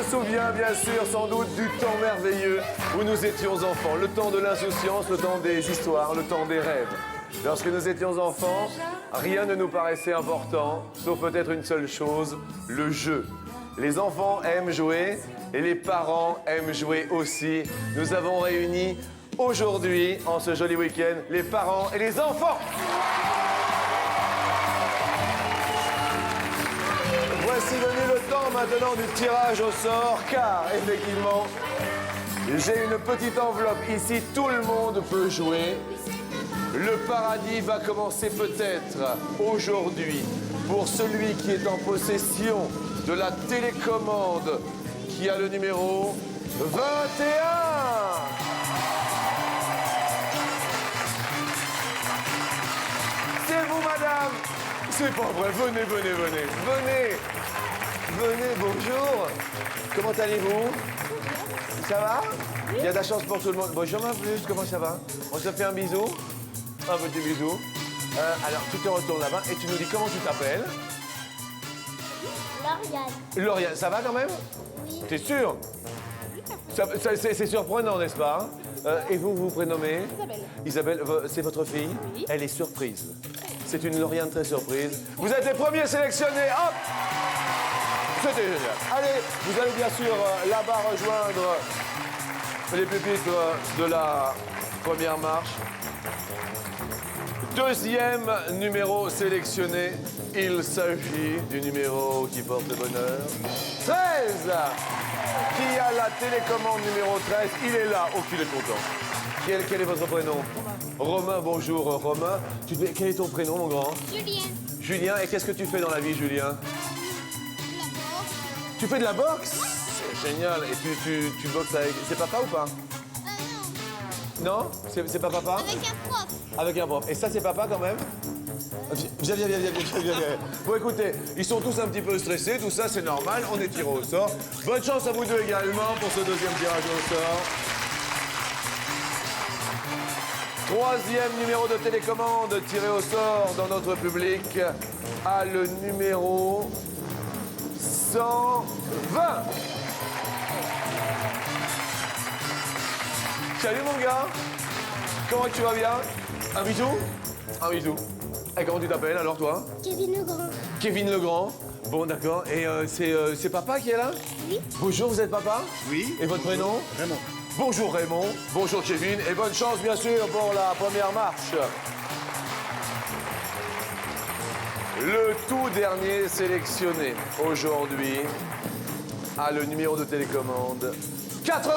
souvient bien sûr sans doute du temps merveilleux où nous étions enfants. Le temps de l'insouciance, le temps des histoires, le temps des rêves. Lorsque nous étions enfants, rien ne nous paraissait important, sauf peut-être une seule chose, le jeu. Les enfants aiment jouer et les parents aiment jouer aussi. Nous avons réuni aujourd'hui, en ce joli week-end, les parents et les enfants. Voici venu le temps maintenant du tirage au sort, car effectivement, j'ai une petite enveloppe ici, tout le monde peut jouer. Le paradis va commencer peut-être aujourd'hui pour celui qui est en possession de la télécommande qui a le numéro 21. C'est vous, madame. C'est pas vrai, venez, venez, venez, venez. Venez, bonjour. Comment allez-vous? Ça va? Il y a de la chance pour tout le monde. Bonjour, ma plus, comment ça va? On se fait un bisou? Un petit bisou. Alors, tu te retournes là-bas et tu nous dis comment tu t'appelles? Lauriane. Lauriane, ça va quand même? Oui. T'es sûr? C'est surprenant, n'est-ce pas? Et vous, vous prénommez? Isabelle. Isabelle, c'est votre fille? Oui. Elle est surprise. C'est une Lauriane très surprise. Vous êtes les premiers sélectionnés, hop! C'était génial. Allez, vous allez bien sûr là-bas rejoindre les pupitres de la première marche. Deuxième numéro sélectionné, il s'agit du numéro qui porte le bonheur. 13! Qui a la télécommande numéro 13? Il est là. Oh, qu'il est content. Quel est votre prénom? Romain, bonjour Romain. Quel est ton prénom, mon grand? Julien. Julien, et qu'est-ce que tu fais dans la vie, Julien? Tu fais de la boxe? C'est génial. Et tu boxes avec... C'est papa ou pas? Non. Non? C'est pas papa? Avec un prof. Avec un prof. Et ça, c'est papa quand même? Viens. Bon, écoutez, ils sont tous un petit peu stressés, tout ça, c'est normal, on est tirés au sort. Bonne chance à vous deux également pour ce deuxième tirage au sort. Troisième numéro de télécommande tiré au sort dans notre public a le numéro 120. Salut mon gars. Comment tu vas bien? Un bisou? Un bisou. Et comment tu t'appelles alors toi? Kevin Legrand. Kevin Legrand. Bon d'accord. Et c'est papa qui est là? Oui. Bonjour, vous êtes papa? Oui. Et votre prénom? Raymond. Bonjour Raymond. Bonjour Kevin. Et bonne chance bien sûr pour la première marche. Le tout dernier sélectionné aujourd'hui a le numéro de télécommande 80.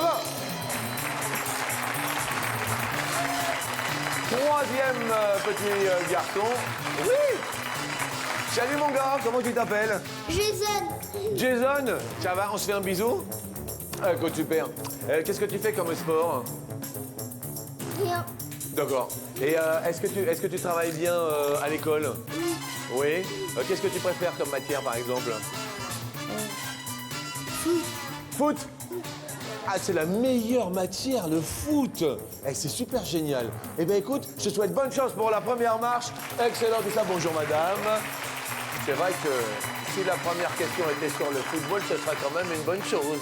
Troisième petit garçon. Oui. Salut mon gars, comment tu t'appelles? Jason. Jason, ça va, on se fait un bisou? Écoute, super. Qu'est-ce que tu fais comme sport? Rien. D'accord. Et est-ce que tu travailles bien à l'école? Oui. Qu'est-ce que tu préfères comme matière, par exemple? Foot. Foot? Ah, c'est la meilleure matière, le foot. Eh, c'est super génial. Eh bien, écoute, je te souhaite bonne chance pour la première marche. Excellent tout ça. Bonjour, madame. C'est vrai que si la première question était sur le football, ce serait quand même une bonne chose.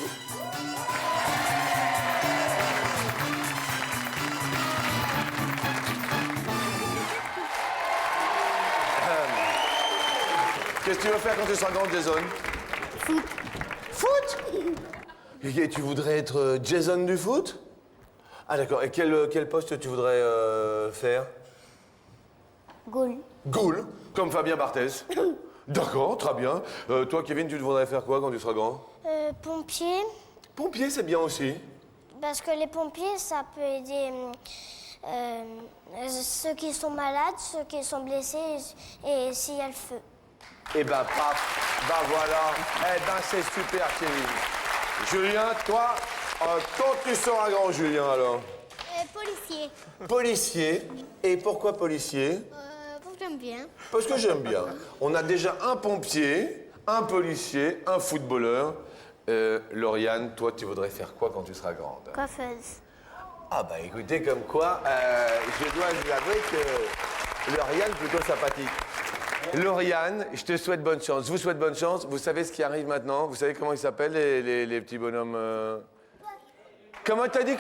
Qu'est-ce que tu veux faire quand tu seras grande, Jason? Foot. Foot? Et tu voudrais être Jason du foot? Ah d'accord, et quel poste tu voudrais faire? Goal. Goal, comme Fabien Barthez. D'accord, très bien. Toi, Kevin, tu voudrais faire quoi quand tu seras grand? Pompier. Pompier, c'est bien aussi. Parce que les pompiers, ça peut aider ceux qui sont malades, ceux qui sont blessés et s'il y a le feu. Eh ben, paf, ben voilà. Eh ben, c'est super, Kevin. Julien, toi, quand tu seras grand, Julien, alors? Policier. Policier. Et pourquoi policier? Pour que j'aime bien. Parce que j'aime bien. On a déjà un pompier, un policier, un footballeur. Lauriane, toi, tu voudrais faire quoi quand tu seras grande? Coiffeuse. Ah bah écoutez, comme quoi, je dois vous avouer que Lauriane, plutôt sympathique. Lauriane, je te souhaite bonne chance. Je vous souhaite bonne chance. Vous savez ce qui arrive maintenant? Vous savez comment ils s'appellent, les petits bonhommes Comment t'as dit?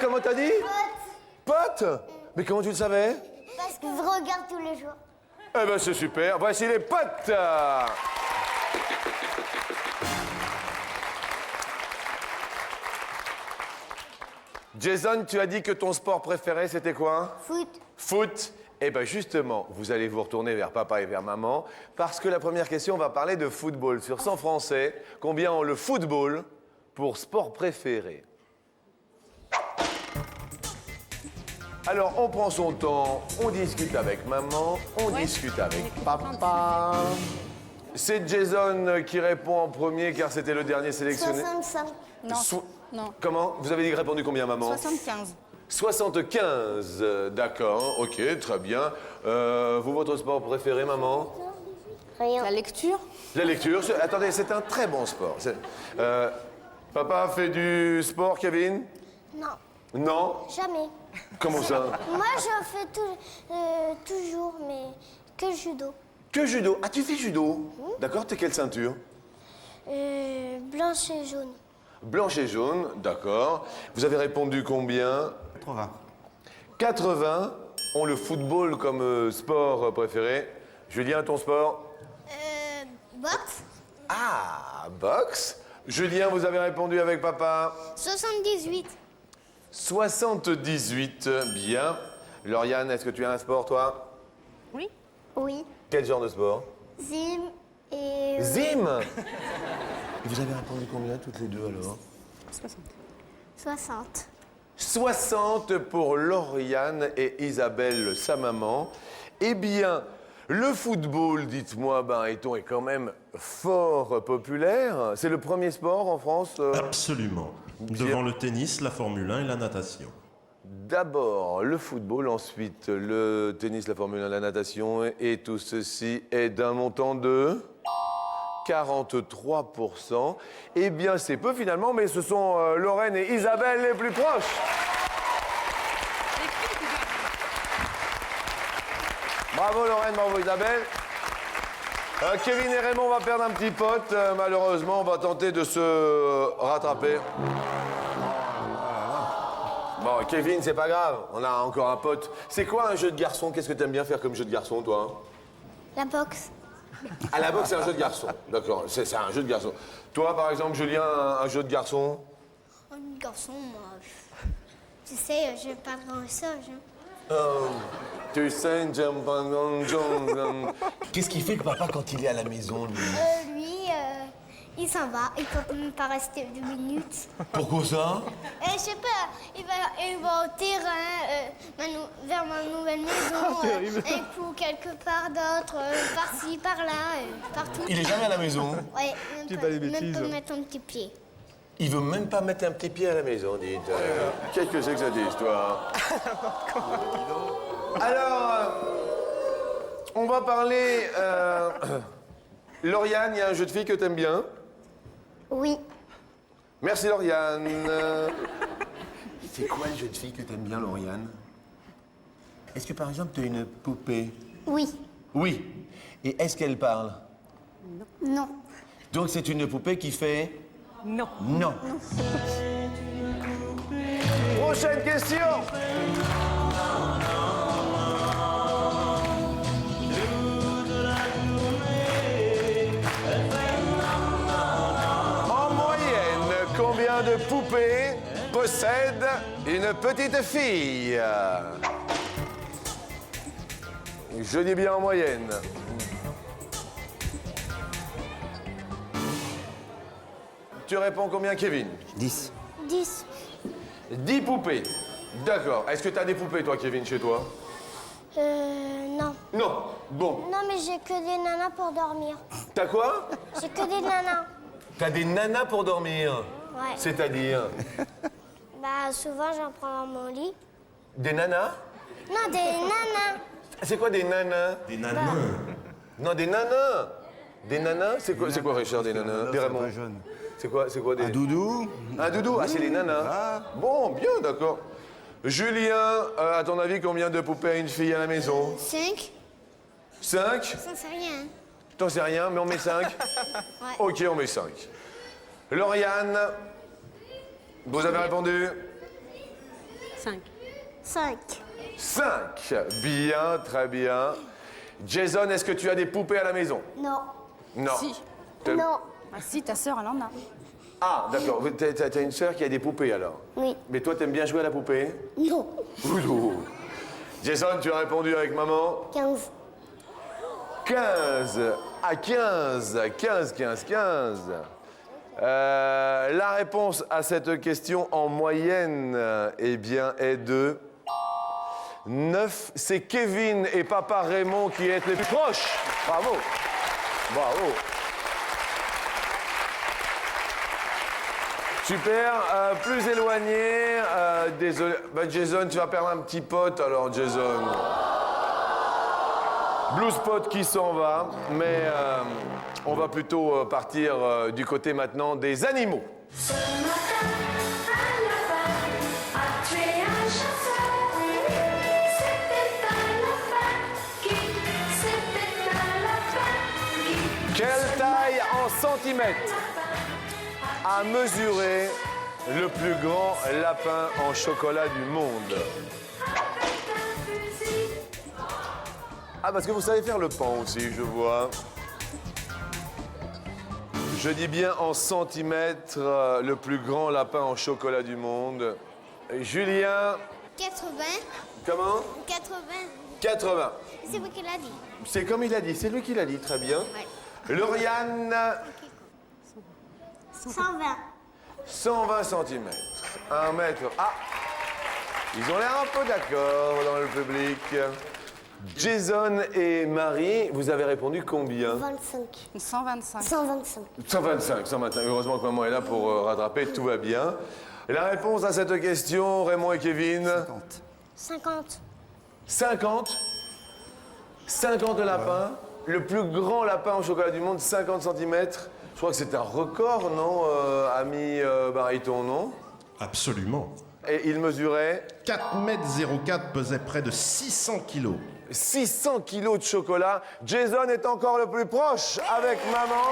Potes. Mais comment tu le savais? Parce que je regarde tous les jours. Eh ben c'est super. Voici les potes. Jason, tu as dit que ton sport préféré, c'était quoi? Foot. Foot. Eh bien justement, vous allez vous retourner vers papa et vers maman, parce que la première question va parler de football. Sur 100 Français, combien ont le football pour sport préféré? Alors, on prend son temps, on discute avec maman, on discute avec papa. C'est Jason qui répond en premier, car c'était le dernier sélectionné. 65. Non. Comment? Vous avez répondu combien, maman? 75. 75, d'accord, ok, très bien. Vous, votre sport préféré, maman? Rien. La lecture? La lecture. Attendez, c'est un très bon sport. Papa fait du sport, Kevin? Non, Non? jamais. Comment ça? Moi, je fais toujours, mais que judo. Que judo? Ah, tu fais judo? D'accord, t'es quelle ceinture? Blanche et jaune. Blanche et jaune, d'accord. Vous avez répondu combien? 80. 80 ont le football comme sport préféré. Julien, ton sport? Boxe. Ah, boxe. Julien, vous avez répondu avec papa? 78. 78, bien. Lauriane, est-ce que tu as un sport, toi? Oui. Oui. Quel genre de sport? Zim et... Zim. Vous avez répondu combien toutes les deux alors? 60. 60 pour Lauriane et Isabelle, sa maman. Eh bien, le football, dites-moi, est quand même fort populaire. C'est le premier sport en France Absolument. Devant le tennis, la Formule 1 et la natation. D'abord le football, ensuite le tennis, la Formule 1, la natation, et tout ceci est d'un montant de 43%. Eh bien, c'est peu finalement, mais ce sont Lorraine et Isabelle les plus proches. Bravo Lorraine, bravo Isabelle. Kevin et Raymond, on va perdre un petit pote. Malheureusement, on va tenter de se rattraper. Bon, Kevin, c'est pas grave, on a encore un pote. C'est quoi un jeu de garçon? Qu'est-ce que t'aimes bien faire comme jeu de garçon, toi? La boxe. Ah, la boxe, c'est un jeu de garçon. D'accord, c'est un jeu de garçon. Toi, par exemple, Julien, un jeu de garçon? Un garçon, moi... Tu sais, je parle dans le sage. Tu sais, qu'est-ce qu'il fait que papa quand il est à la maison, lui? Lui, il s'en va. Il peut même pas rester 2 minutes. Pourquoi ça? Je sais pas, il va au terrain, vers ma nouvelle maison, et pour quelque part d'autre, par-ci, par-là, partout. Il est jamais à la maison. Ouais, même pas mettre un petit pied. Il veut même pas mettre un petit pied à la maison, dites. Qu'est-ce que c'est que cette histoire? Alors, on va parler... Lauriane, il y a un jeu de filles que t'aimes bien? Oui. Merci, Lauriane. C'est quoi le jeu de filles que t'aimes bien, Lauriane? Est-ce que, par exemple, tu as une poupée? Oui. Oui. Et est-ce qu'elle parle? Non. Donc, c'est une poupée qui fait... Non. Non. Prochaine question. En moyenne, combien de poupées possède une petite fille? Je dis bien en moyenne. Tu réponds combien, Kevin? 10. 10. 10 poupées. D'accord. Est-ce que tu as des poupées, toi, Kevin, chez toi? Non. Non. Bon. Non, mais j'ai que des nanas pour dormir. T'as quoi? J'ai que des nanas. T'as des nanas pour dormir. Ouais. C'est-à-dire? Bah, souvent, j'en prends dans mon lit. Des nanas? Non, des nanas. C'est quoi des nanas? Des nanas. Non, des nanas. Des nanas? C'est quoi, Richard, des nanas? Des Raymond? Jaune. C'est quoi des... Un doudou. Un doudou? Ah, c'est les nanas. Ah. Bon, bien, d'accord. Julien, à ton avis, combien de poupées a une fille à la maison? 5. 5? Ça, c'est rien. T'en sais rien, mais on met 5. Ok, on met 5. Lauriane, vous avez répondu 5. 5. 5. Bien, très bien. Jason, est-ce que tu as des poupées à la maison? Non. Non. Si. Non. Ah si, ta sœur, elle en a. Ah, d'accord. T'as une sœur qui a des poupées alors? Oui. Mais toi, t'aimes bien jouer à la poupée? Non. Ouh. Jason, tu as répondu avec maman? 15. 15. À 15. 15. La réponse à cette question en moyenne, eh bien, est de 9. C'est Kevin et papa Raymond qui est les plus proches. Bravo. Bravo. Super. Plus éloigné. Désolé. Bah, Jason, tu vas perdre un petit pote alors, Jason. Blue Spot qui s'en va, mais on va plutôt partir du côté maintenant des animaux. Ce matin, un lapin a tué un chasseur. C'était un lapin qui. Quelle taille en centimètres a mesuré le plus grand lapin en chocolat du monde? Ah, parce que vous savez faire le pan aussi, je vois. Je dis bien en centimètres, le plus grand lapin en chocolat du monde. Julien, 80. comment? 80. 80. C'est vous qui l'a dit. C'est comme il a dit, c'est lui qui l'a dit, très bien. Ouais. Lauriane, 120. 120 cm. 1 mètre. Ah! Ils ont l'air un peu d'accord dans le public. Jason et Marie, vous avez répondu combien? 25. 125. 125. 125. Heureusement que maman est là pour rattraper, tout va bien. Et la réponse à cette question, Raymond et Kevin? 50. 50. 50 lapins. Le plus grand lapin au chocolat du monde, 50 cm. Je crois que c'est un record, non, ami Bariton, non? Absolument. Et il mesurait 4,04 m, pesait près de 600 kilos. 600 kilos de chocolat. Jason est encore le plus proche avec maman.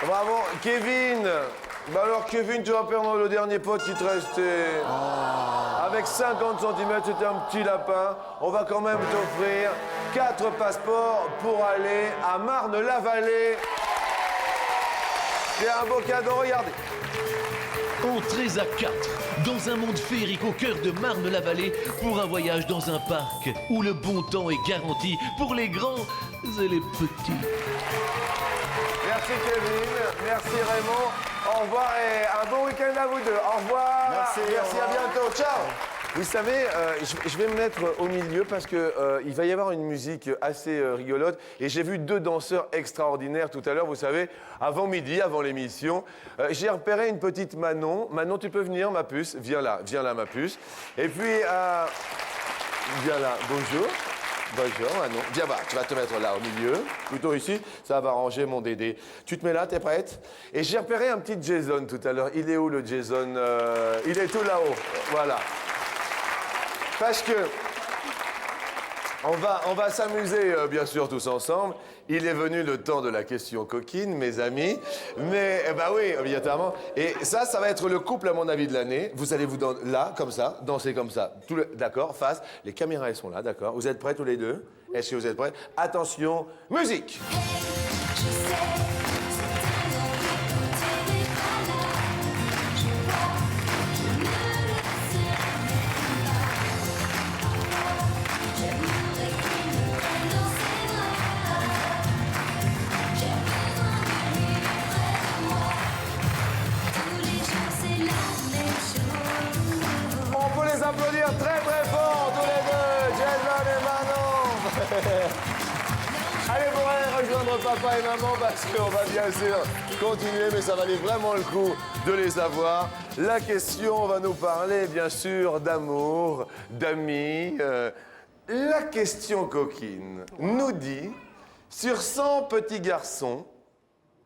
Bravo. Kevin. Bah alors, Kevin, tu vas perdre le dernier pote qui te restait. Avec 50 cm, c'était un petit lapin. On va quand même t'offrir 4 passeports pour aller à Marne-la-Vallée. C'est un beau cadeau, regardez. Entrez à 4 dans un monde féerique au cœur de Marne-la-Vallée pour un voyage dans un parc où le bon temps est garanti pour les grands et les petits. Merci Kevin, merci Raymond. Au revoir et un bon week-end à vous deux. Au revoir. Merci, à bientôt. Ciao. Vous savez, je vais me mettre au milieu parce que il va y avoir une musique assez rigolote. Et j'ai vu 2 danseurs extraordinaires tout à l'heure, vous savez, avant midi, avant l'émission. J'ai repéré une petite Manon. Manon, tu peux venir, ma puce? Viens là, ma puce. Et puis, viens là, bonjour. Bonjour, Manon. Viens voir, tu vas te mettre là, au milieu. Plutôt ici, ça va arranger mon Dédé. Tu te mets là, t'es prête? Et j'ai repéré un petit Jason tout à l'heure. Il est où, le Jason? Il est tout là-haut. Voilà. Parce que on va s'amuser, bien sûr, tous ensemble. Il est venu le temps de la question coquine, mes amis. Mais, bah oui, obligatoirement. Et ça va être le couple, à mon avis, de l'année. Vous allez vous là, comme ça, danser comme ça. D'accord, face. Les caméras, elles sont là, d'accord. Vous êtes prêts tous les deux? Est-ce que vous êtes prêts? Attention, musique! On peut les applaudir très très fort tous les deux, Jason et Manon. Allez, vous allez rejoindre papa et maman parce qu'on va bien sûr continuer, mais ça valait vraiment le coup de les avoir. La question va nous parler bien sûr d'amour, d'amis. La question coquine nous dit, sur 100 petits garçons,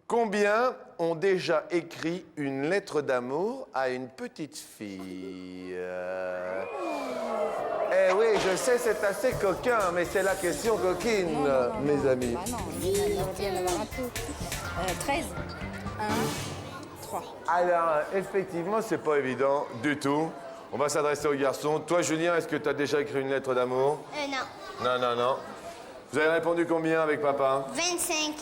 combien ont déjà écrit une lettre d'amour à une petite fille? Eh oui, je je sais, c'est assez coquin, mais c'est la question coquine, mes amis. Ah non, il y en avoir un peu. 13. 1, 3. Alors, effectivement, c'est pas évident du tout. On va s'adresser aux garçons. Toi, Julien, est-ce que tu as déjà écrit une lettre d'amour? Non. Non. Vous avez répondu combien avec papa? 25.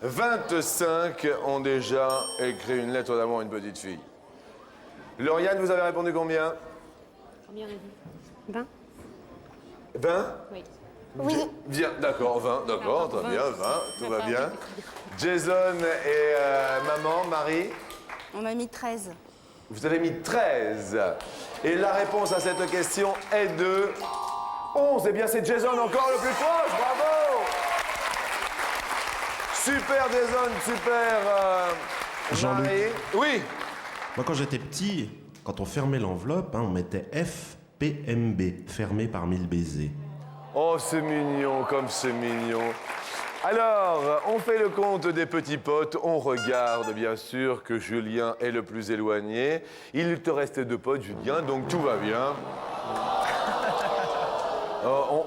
25 ont déjà écrit une lettre d'amour à une petite fille. Lauriane, vous avez répondu combien? Combien on a dit 20. 20? Oui. Oui. Bien, d'accord, 20, d'accord, très bien, 20, tout va bien. Jason et maman, Marie, On a mis 13. vous avez mis 13. Et la réponse à cette question est de 11. Eh bien, c'est Jason encore le plus proche, bravo! Super Jason, super Jean-Luc. Marie. Oui, Moi, quand j'étais petit, quand on fermait l'enveloppe, on mettait FPMB, fermé par 1000 baisers. oh, c'est mignon, comme c'est mignon. Alors, on fait le compte des petits potes. On regarde, bien sûr, que Julien est le plus éloigné. Il te reste 2 potes, Julien, donc tout va bien.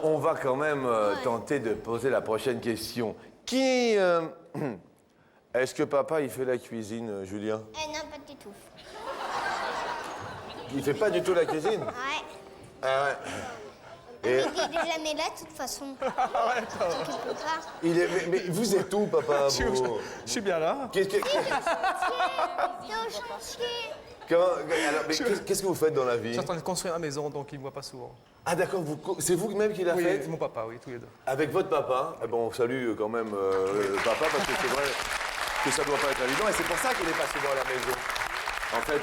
On va quand même tenter de poser la prochaine question. Qui... Est-ce que papa, il fait la cuisine, Julien? Non, pas du tout. Il fait pas du tout la cuisine? Ouais. Ah ouais. Et Il est jamais là, de toute façon. T'occupes pas. il est... mais vous êtes où, papa? vous Je suis bien là. Qu'est-ce que... T'es au chantier. alors, mais qu'est-ce que vous faites dans la Je vie? suis en train de construire ma maison, donc il ne me voit pas souvent. Ah d'accord, c'est vous-même qui l'a Oui, fait? mon papa, oui, tous les deux. Avec votre papa? Eh ben, on salue quand même le papa parce que c'est vrai que ça doit pas être évident et c'est pour ça qu'il est pas souvent à la maison. En fait,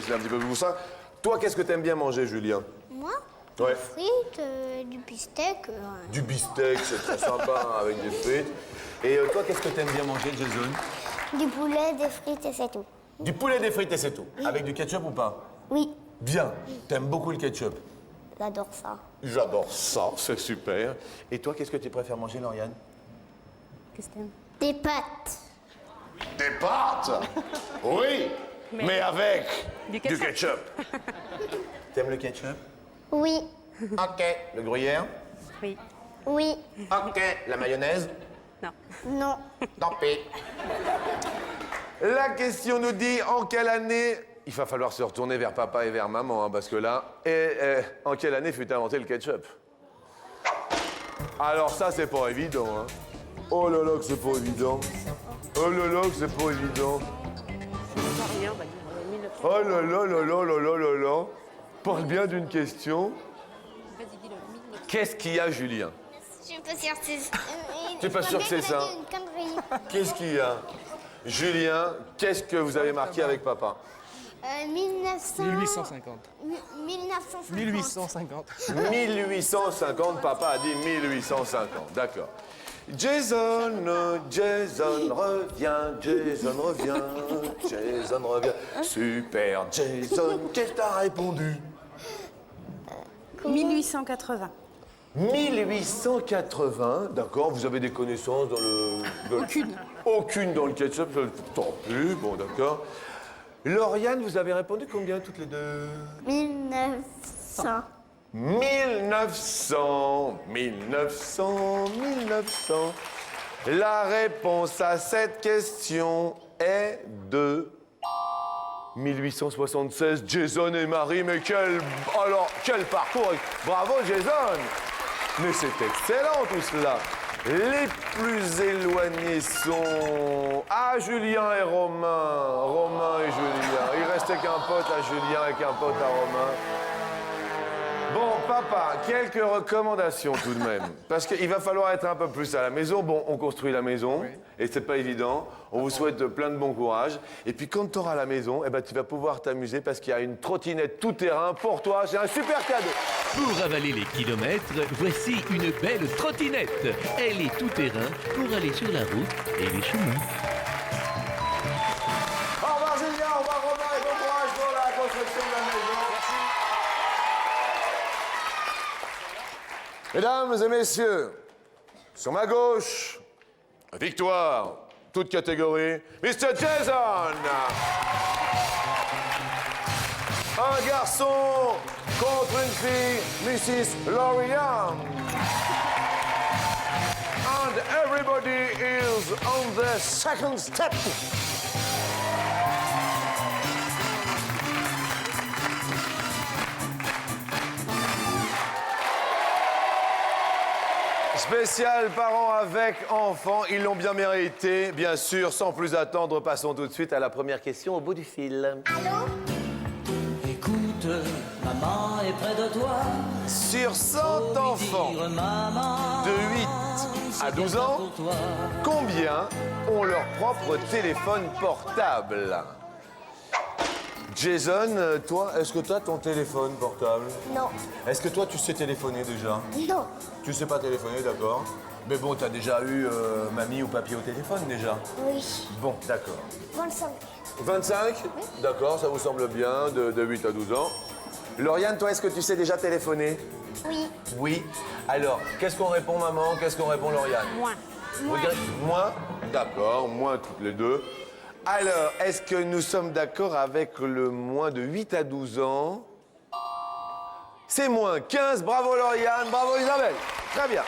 c'est un petit peu pour ça. Toi, qu'est-ce que t'aimes bien manger, Julien? Moi, Ouais. frites, du bistec. Du beefsteak, c'est très sympa avec des frites. Et toi, qu'est-ce que t'aimes bien manger, Jason? Du poulet, des frites et c'est tout. Du poulet, des frites et c'est tout. Avec du ketchup ou pas? Oui, Bien. T'aimes beaucoup le ketchup? j'adore ça. J'adore ça, c'est super. Et toi, qu'est-ce que tu préfères manger, Lauriane? Qu'est-ce que t'aimes? Des pâtes. Des pâtes? Oui, mais avec Du du ketchup. ketchup. T'aimes le ketchup? Oui, Ok. Le gruyère? Oui. oui, Ok. La mayonnaise? Non. non. Tant pis. La question nous dit en quelle année... Il va falloir se retourner vers papa et vers maman, hein, parce que là... en quelle année fut inventé le ketchup? Alors ça, c'est pas évident, hein. Oh là là que c'est pas évident. Oh là là que c'est pas évident. Oh là là là là là là là là. Parle bien d'une question. Qu'est-ce qu'il y a, Julien? Je suis pas sûre que c'est... T'es pas sûr que c'est ça? Une connerie. Qu'est-ce qu'il y a? Julien, qu'est-ce que vous avez marqué avec papa? 1900... 1850. 1950. 1850. 1850, papa a dit 1850, d'accord. Jason, Jason revient, Jason revient, Jason revient. Super, Jason, qu'est-ce que t'as répondu? 1880. 1880, d'accord, vous avez des connaissances dans le... Aucune. Aucune dans le ketchup, tant plus, bon d'accord. Lauriane, vous avez répondu combien toutes les deux? 1900. 1900. La réponse à cette question est de 1876. Jason et Marie, mais quel parcours! Bravo Jason! Mais c'est excellent tout cela. Les plus éloignés sont... Ah, Julien et Romain. Romain et Julien. Il restait qu'un pote à Julien et qu'un pote à Romain. Bon, papa, quelques recommandations tout de même. Parce qu'il va falloir être un peu plus à la maison. Bon, on construit la maison, Oui. et c'est pas évident. On vous souhaite plein de bon courage. Et puis quand tu auras la maison, eh ben, tu vas pouvoir t'amuser parce qu'il y a une trottinette tout-terrain pour toi. C'est un super cadeau. Pour avaler les kilomètres, voici une belle trottinette. Elle est tout terrain pour aller sur la route et les chemins. Au revoir Julien, au revoir Romain et bon courage pour la construction de la maison. Mesdames et messieurs, sur ma gauche, victoire, toute catégorie, Mr. Jason. Un garçon contre une fille, Mrs. Lauriane. And everybody is on the second step. Spécial parents avec enfants, ils l'ont bien mérité. Bien sûr, sans plus attendre, passons tout de suite à la première question au bout du fil. Allô? Écoute, maman est près de toi. Sur 100 enfants de 8 à 12 ans, combien ont leur propre téléphone portable? Jason, toi, est-ce que tu as ton téléphone portable? Non. Est-ce que toi, tu sais téléphoner déjà? Non. Tu sais pas téléphoner, d'accord. Mais bon, t'as déjà eu mamie ou papy au téléphone déjà? Oui. Bon, d'accord. 25. 25? D'accord, ça vous semble bien, de 8 à 12 ans. Lauriane, toi, est-ce que tu sais déjà téléphoner? Oui. Oui. Alors, qu'est-ce qu'on répond, maman? Qu'est-ce qu'on répond, Lauriane? Moins. Vous direz moins? D'accord, moins toutes les deux. Alors, est-ce que nous sommes d'accord avec le moins de 8 à 12 ans? C'est moins 15. Bravo, Lauriane. Bravo, Isabelle. Très bien.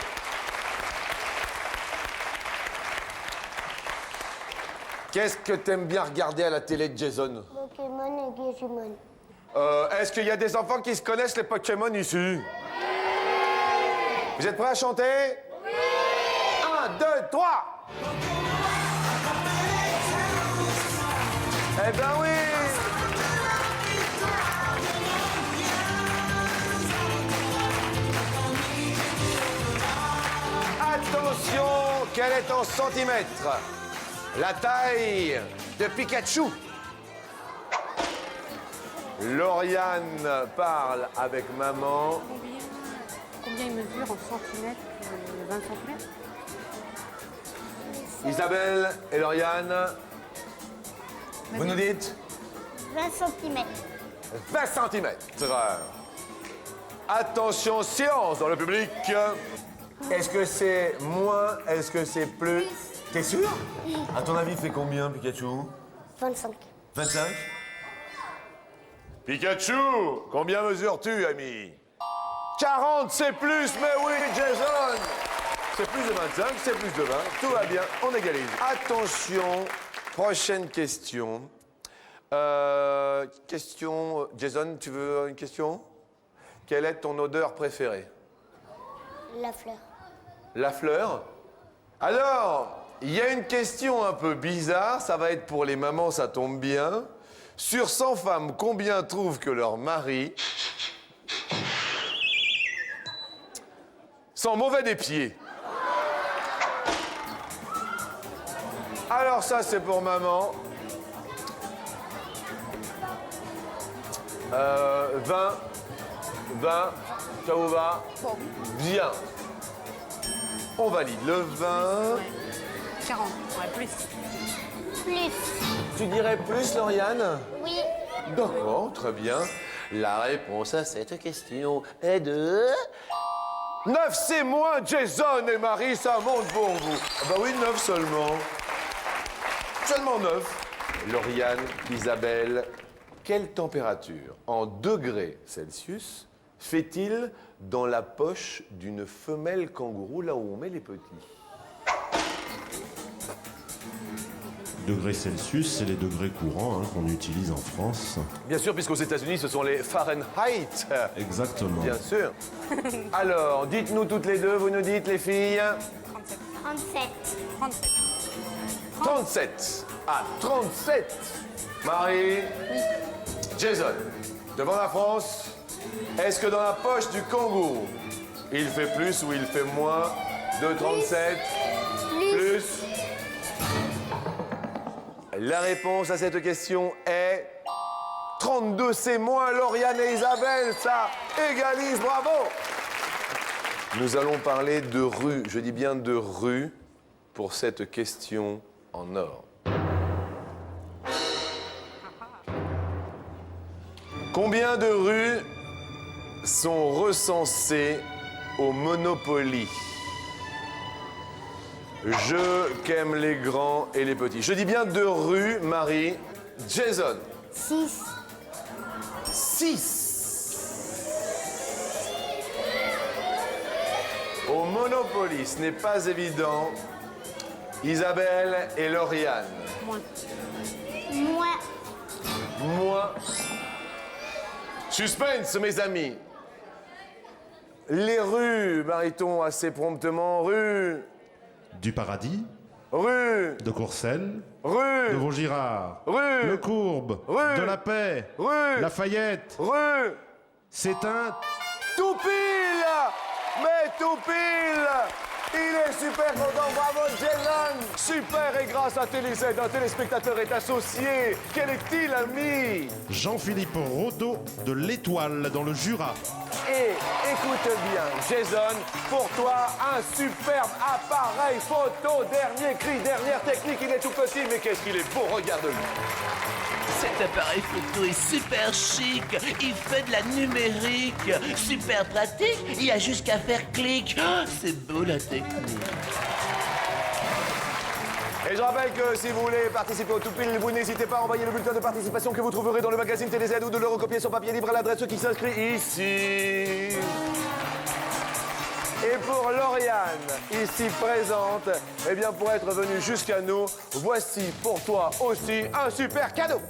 Qu'est-ce que t'aimes bien regarder à la télé de Jason? Pokémon et Digimon. Est-ce qu'il y a des enfants qui se connaissent les Pokémon ici? Vous êtes prêts à chanter? Oui! 1, 2, 3! Eh ben oui! Attention, quelle est en centimètres la taille de Pikachu? Lauriane parle avec maman. Combien il mesure en centimètres? 20 centimètres? Isabelle et Lauriane, vous nous dites 20 cm. 20 cm. Attention, silence dans le public. Est-ce que c'est moins? Est-ce que c'est plus? T'es sûr? À ton avis, il fait combien, Pikachu? 25. 25? Pikachu, combien mesures-tu, ami? 40, c'est plus, mais oui, Jason! C'est plus de 25, c'est plus de 20, tout va bien, on égalise. Attention, prochaine question. Jason, tu veux une question? Quelle est ton odeur préférée? La fleur. La fleur? Alors, il y a une question un peu bizarre, ça va être pour les mamans, ça tombe bien. Sur 100 femmes, combien trouvent que leur mari sent mauvais des pieds? Alors ça, c'est pour maman. 20, ça vous va? Bien. On valide le 20. 40, ouais, plus. Plus. Tu dirais plus, Lauriane? Oui. D'accord, très bien. La réponse à cette question est de... 9, c'est moins, Jason et Marie, ça monte pour vous. Ah bah oui, 9 seulement. Seulement 9. Lauriane, Isabelle, quelle température en degrés Celsius fait-il dans la poche d'une femelle kangourou, là où on met les petits? Degrés Celsius, c'est les degrés courants qu'on utilise en France. Bien sûr, puisqu'aux États-Unis, ce sont les Fahrenheit. Exactement. Bien sûr. Alors, dites-nous toutes les deux, vous nous dites, les filles. 37. 37. 37. 37. Ah, 37. Marie. Oui. Jason, devant la France, est-ce que dans la poche du kangourou, il fait plus ou il fait moins de 37? Plus. La réponse à cette question est 32, c'est moins. Lauriane et Isabelle, ça égalise, bravo. Nous allons parler de rue, je dis bien de rue, pour cette question en or. Combien de rues sont recensées au Monopoly? Je qu'aime les grands et les petits. Je dis bien de rues, Marie. Jason. 6. 6. Au Monopoly, ce n'est pas évident. Isabelle et Lauriane. Moi. Moi. Suspense, mes amis. Les rues, Mariton, assez promptement. Rue. Du Paradis, Rue. de Courcelles, Rue. de Vaugirard, Rue. Le Courbe, Rue. de la Paix, Rue. Lafayette. Rue. C'est un... Tout pile. Mais tout pile. Il est super content, bravo Jason. Super, et grâce à TéléZ, un téléspectateur est associé. Quel est-il, ami? Jean-Philippe Rodeau de l'Étoile dans le Jura. Et écoute bien, Jason, pour toi, un superbe appareil photo, dernier cri, dernière technique. Il est tout petit, mais qu'est-ce qu'il est beau, regarde-le. Cet appareil photo est super chic, il fait de la numérique, super pratique, il y a juste qu'à faire clic. Oh, c'est beau la technique. Et je rappelle que si vous voulez participer au Toupil, vous n'hésitez pas à envoyer le bulletin de participation que vous trouverez dans le magazine TéléZ ou de le recopier sur papier libre à l'adresse qui s'inscrit ici. Et pour Lauriane, ici présente, eh bien pour être venue jusqu'à nous, voici pour toi aussi un super cadeau.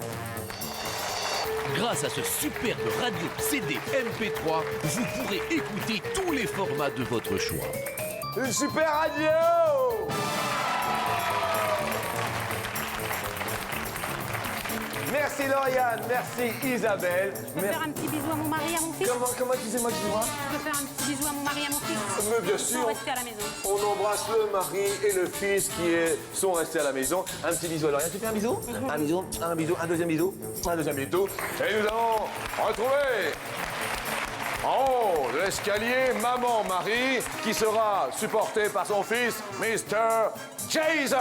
Grâce à ce superbe radio CD MP3, vous pourrez écouter tous les formats de votre choix. Une super radio! Merci Lauriane, merci Isabelle. Je peux faire un petit bisou à mon mari et à mon fils. Comment excusez-moi, excusez-moi? Je peux faire un petit bisou à mon mari et à mon fils. Mais bien sûr. Sans rester à la maison. On embrasse le mari et le fils sont restés à la maison. Un petit bisou à Lauriane. Tu fais un bisou? Un bisou, un deuxième bisou, un deuxième bisou. Et nous allons retrouver en haut de l'escalier maman-mari qui sera supporté par son fils, Mr. Jason.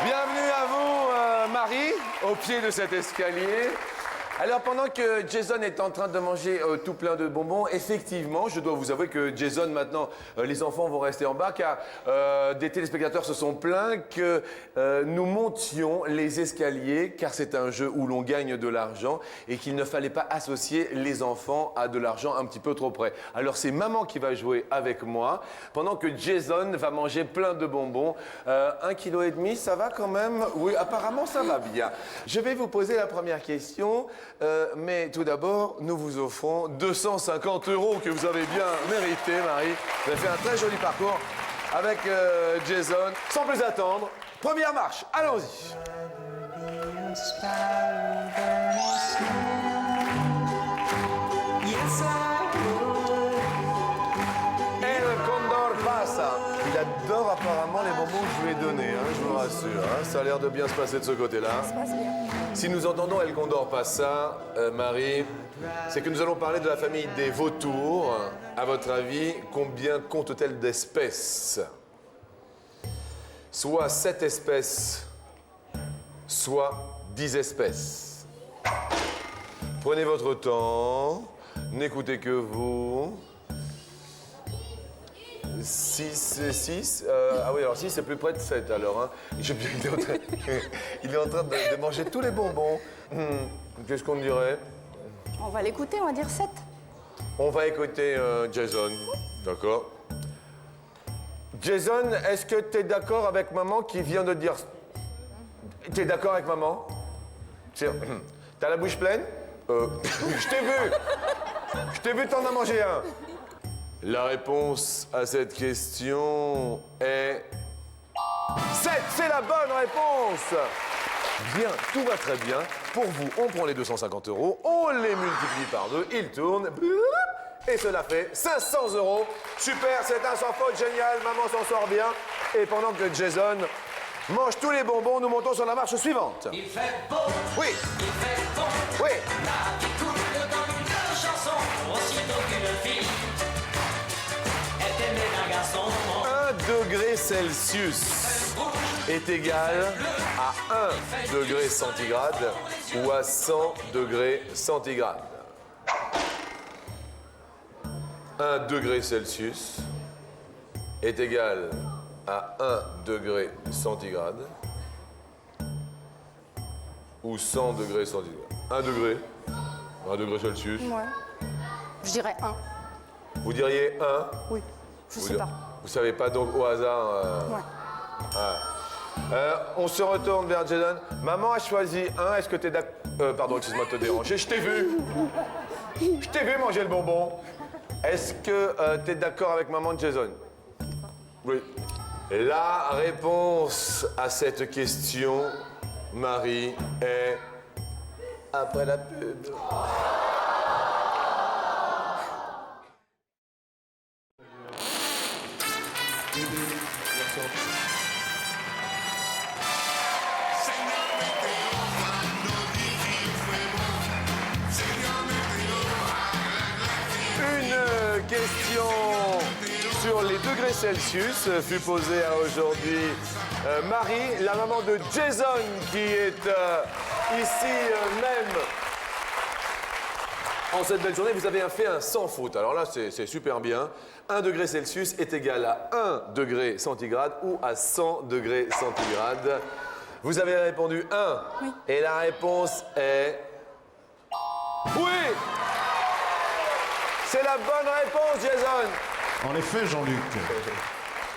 Bienvenue à vous, Marie, au pied de cet escalier. Alors, pendant que Jason est en train de manger tout plein de bonbons, effectivement, je dois vous avouer que Jason, maintenant, les enfants vont rester en bas, car des téléspectateurs se sont plaints que nous montions les escaliers, car c'est un jeu où l'on gagne de l'argent, et qu'il ne fallait pas associer les enfants à de l'argent un petit peu trop près. Alors, c'est maman qui va jouer avec moi, pendant que Jason va manger plein de bonbons. 1,5 kg, ça va quand même? Oui, apparemment, ça va bien. Je vais vous poser la première question. Mais tout d'abord, nous vous offrons 250 € que vous avez bien mérité, Marie. Vous avez fait un très joli parcours avec Jason. Sans plus attendre, première marche, allons-y. El Condor passa. Il adore apparemment les bonbons que je lui ai donnés, hein, je vous rassure. Hein. Ça a l'air de bien se passer de ce côté-là. Ça se passe bien. Si nous entendons El Condor passa, Marie, c'est que nous allons parler de la famille des vautours. À votre avis, combien compte-t-elle d'espèces? Soit 7 espèces, soit 10 espèces. Prenez votre temps, n'écoutez que vous. 6. Ah oui, alors 6, c'est plus près de 7 alors. Hein. Il est en train de manger tous les bonbons. Qu'est-ce qu'on dirait? On va l'écouter, on va dire 7. On va écouter Jason. D'accord. Jason, est-ce que tu es d'accord avec maman qui vient de dire... Tu es d'accord avec maman? T'as la bouche pleine? Je t'ai vu. Je t'ai vu, t'en as mangé un. La réponse à cette question est 7, c'est la bonne réponse. Bien, tout va très bien. Pour vous, on prend les 250 €, on les multiplie par 2, ils tournent, et cela fait 500 €. Super, c'est un sans faute, génial, maman s'en sort bien. Et pendant que Jason mange tous les bonbons, nous montons sur la marche suivante. Il fait beau, Oui, il fait bon. oui. La vie coule dans une chanson, aussitôt qu'une fille est aimée d'un garçon. 1 degré Celsius est égal à 1 degré centigrade ou à 100 degrés centigrades. 1 degré Celsius est égal à 1 degré centigrade ou 100 degrés centigrades? 1 degré. 1 degré Celsius. Ouais. Je dirais 1. Vous diriez 1? Oui. Je sais pas. Vous savez pas donc au hasard Ouais. On se retourne vers Jason. Maman a choisi 1. Est-ce que t'es d'accord? Pardon, excuse-moi de te déranger. Je t'ai vu. Je t'ai vu manger le bonbon. Est-ce que t'es d'accord avec maman Jason? Oui. La réponse à cette question, Marie, est après la pub. Une question sur les degrés Celsius fut posée à aujourd'hui Marie, la maman de Jason, qui est ici même. En cette belle journée, vous avez fait un sans faute. Alors là, c'est super bien. 1 degré Celsius est égal à 1 degré centigrade ou à 100 degrés centigrades. Vous avez répondu 1. Oui. Et la réponse est... Oui! C'est la bonne réponse, Jason! En effet, Jean-Luc,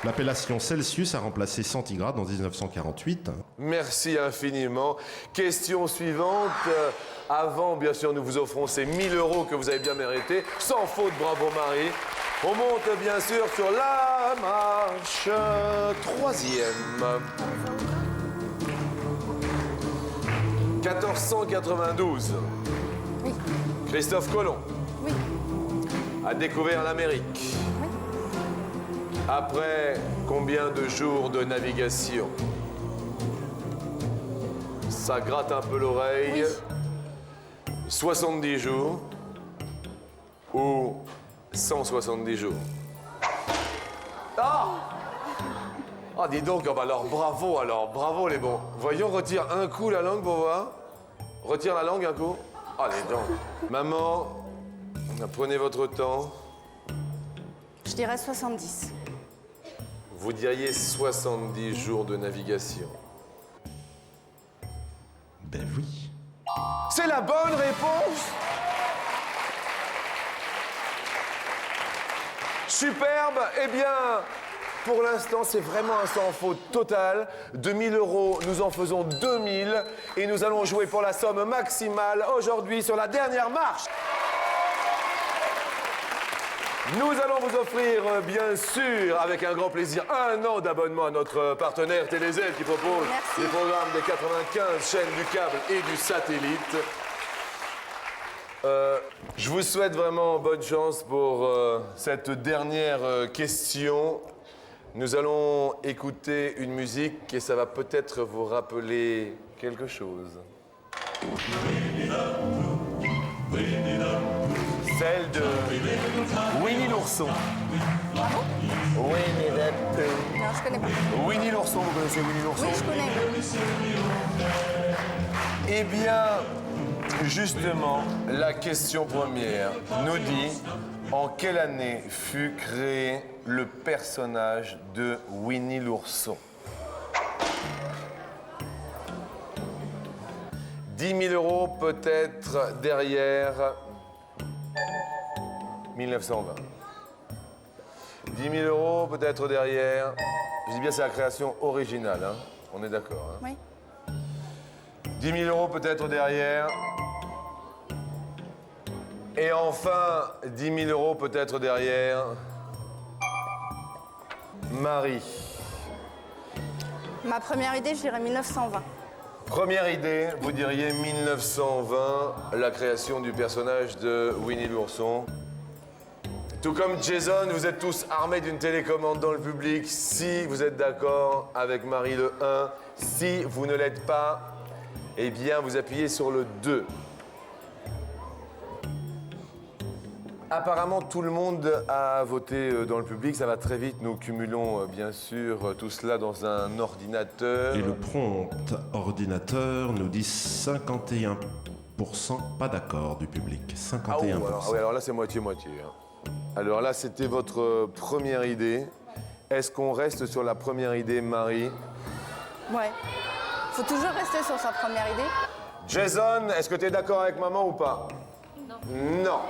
l'appellation Celsius a remplacé centigrade en 1948. Merci infiniment. Question suivante. Avant, bien sûr, nous vous offrons ces 1 000 € que vous avez bien mérités. Sans faute, bravo Marie. On monte bien sûr sur la marche 3e. 1492. Oui. Christophe Colomb Oui. a découvert l'Amérique. Après combien de jours de navigation? Ça gratte un peu l'oreille. 70 jours ou 170 jours? Ah! Ah, dis donc, alors bravo les bons. Voyons, retire un coup la langue pour voir. Retire la langue un coup. Allez donc. Maman, prenez votre temps. Je dirais 70. Vous diriez 70 jours de navigation. Ben oui. C'est la bonne réponse! Superbe! Eh bien, pour l'instant, c'est vraiment un sans faute total. De 1 000 €, nous en faisons 2 000 et nous allons jouer pour la somme maximale aujourd'hui sur la dernière marche. Nous allons vous offrir, bien sûr, avec un grand plaisir, 1 an d'abonnement à notre partenaire TéléZ qui propose Merci. les programmes des 95 chaînes du câble et du satellite. Je vous souhaite vraiment bonne chance pour cette dernière question. Nous allons écouter une musique et ça va peut-être vous rappeler quelque chose. Celle de Winnie l'ourson. Winnie the Pooh. Non, je connais pas. Winnie l'ourson, vous connaissez Winnie l'ourson? Oui, je connais. Eh bien, justement, la question première nous dit en quelle année fut créé le personnage de Winnie l'ourson? 10 000 € peut-être derrière 1920. 10 000 € peut-être derrière. Je dis bien c'est la création originale, hein. On est d'accord, hein. Oui. 10 000 € peut-être derrière. Et enfin, 10 000 € peut-être derrière. Marie. Ma première idée, je dirais 1920. Première idée, vous diriez 1920, la création du personnage de Winnie l'ourson. Tout comme Jason, vous êtes tous armés d'une télécommande dans le public. Si vous êtes d'accord avec Marie le 1, si vous ne l'êtes pas, eh bien vous appuyez sur le 2. Apparemment, tout le monde a voté dans le public. Ça va très vite. Nous cumulons, bien sûr, tout cela dans un ordinateur. Et le prompt ordinateur nous dit 51% pas d'accord du public. 51%. Ah oui, alors là, c'est moitié-moitié. Hein. Alors là, c'était votre première idée. Est-ce qu'on reste sur la première idée, Marie? Ouais. Faut toujours rester sur sa première idée. Jason, est-ce que tu es d'accord avec maman ou pas? Non.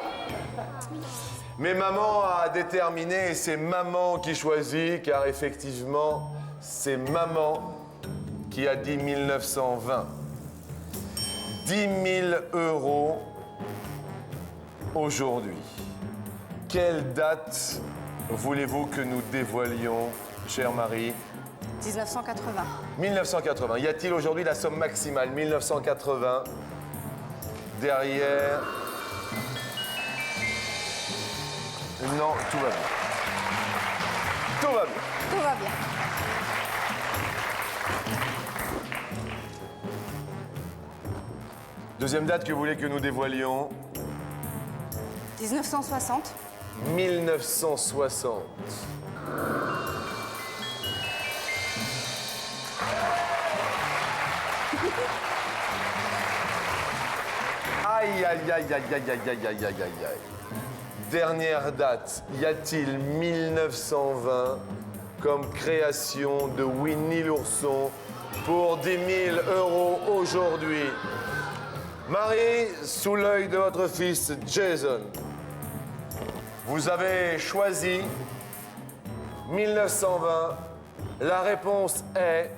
Mais maman a déterminé et c'est maman qui choisit, car effectivement, c'est maman qui a dit 1920. 10 000 € aujourd'hui. Quelle date voulez-vous que nous dévoilions, chère Marie? 1980. 1980. Y a-t-il aujourd'hui la somme maximale? 1980. Derrière. Non, tout va bien. Tout va bien. Tout va bien. Deuxième date que vous voulez que nous dévoilions? 1960. 1960. Aïe, aïe, aïe, aïe, aïe, aïe, aïe, aïe, aïe, aïe, aïe. Dernière date, y a-t-il 1920 comme création de Winnie l'ourson pour 10 000 € aujourd'hui? Marie, sous l'œil de votre fils Jason, vous avez choisi 1920. La réponse est...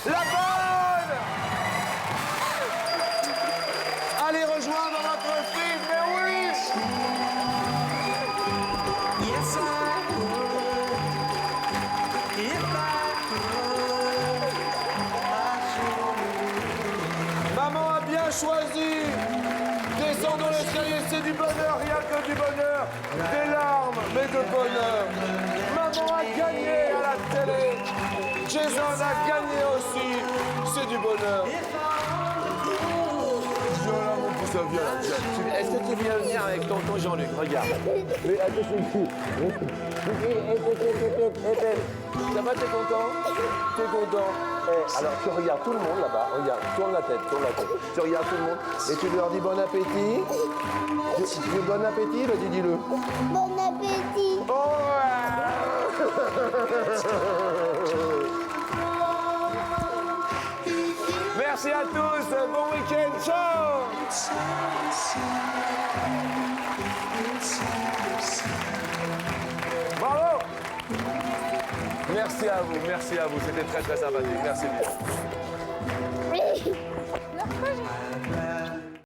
la bonne! Allez rejoindre votre fils, mais oui! Yes, I would. If I could, Maman a bien choisi. Descendons l'escalier, c'est du bonheur, rien que du bonheur. Des larmes, mais de bonheur. Maman a gagné à la télé. Jason a gagné aussi. C'est du bonheur. Viens là, mon petit, viens là, viens. Est-ce que tu viens venir avec tonton Jean-Luc? Regarde. Mais attention, ça va, t'es content? T'es content? Alors tu regardes tout le monde là-bas, regarde, tourne la tête. Tu regardes tout le monde et tu leur dis bon appétit. Tu dis bon appétit, vas-y dis-le. Bon appétit. Oh merci à tous, bon week-end, ciao. Bravo. Merci à vous, c'était très très sympathique, merci bien.